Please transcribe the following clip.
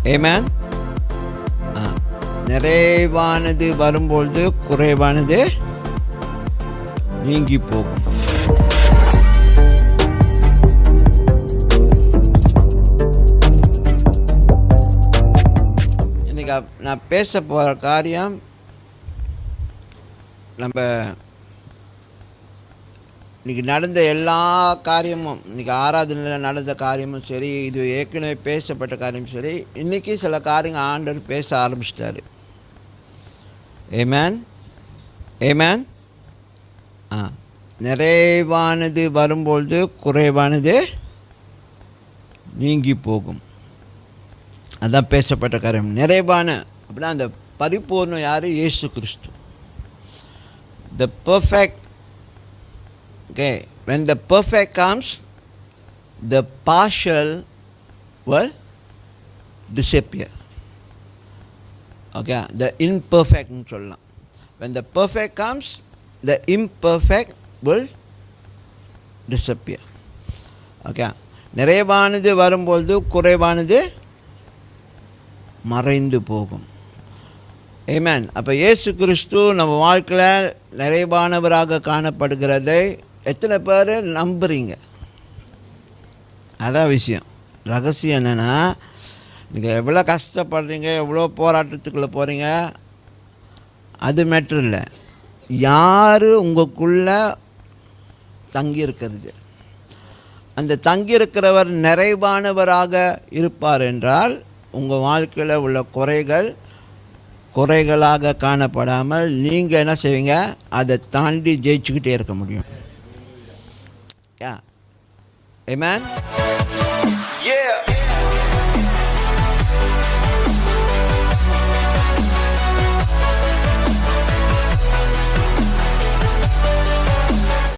ஆமென். நிறைவானது வரும்பொழுது குறைவானது நீங்கி போகும். இன்னைக்கு நான் பேச போகிற காரியம் நம்ம இன்றைக்கி நடந்த எல்லா காரியமும், இன்றைக்கி ஆராதனையில் நடந்த காரியமும் சரி, இது ஏற்கனவே பேசப்பட்ட காரியமும் சரி, இன்றைக்கி சில காரியங்கள் ஆண்டவர் பேச ஆரம்பிச்சிட்டாரு. ஆமென், ஆமென். நிறைவானது வரும்பொழுது குறைவானது நீங்கி போகும். அதான் பேசப்பட்ட காரியம். நிறைவான அப்படின்னா அந்த பரிபூர்ணம் யார்? இயேசு கிறிஸ்து. The perfect. Okay, when the perfect comes, the partial will disappear. Okay, the imperfect னு சொல்லலாம். When the perfect comes, the imperfect will disappear. Okay, நிறைவானது வரும்பொழுது குறைவானது மறைந்து போகும். ஆமென். அப்போ இயேசு கிறிஸ்து நம்ம வாழ்க்கையில் நிறைவானவராக காணப்படுகிறதை எத்தனை பேர் நம்புறீங்க? அதான் விஷயம். ரகசியம் என்னென்னா, நீங்கள் எவ்வளோ கஷ்டப்படுறீங்க, எவ்வளோ போராட்டத்துக்குள்ளே போகிறீங்க, அது மேட்ரு இல்லை. யார் உங்களுக்குள்ளே தங்கியிருக்கிறது, அந்த தங்கியிருக்கிறவர் நிறைவானவராக இருப்பார் என்றால் உங்கள் வாழ்க்கையில் உள்ள குறைகளாக காணப்படாமல் நீங்கள் என்ன செய்வீங்க? அதை தாண்டி ஜெயிச்சுக்கிட்டே இருக்க முடியும். ஆமென்.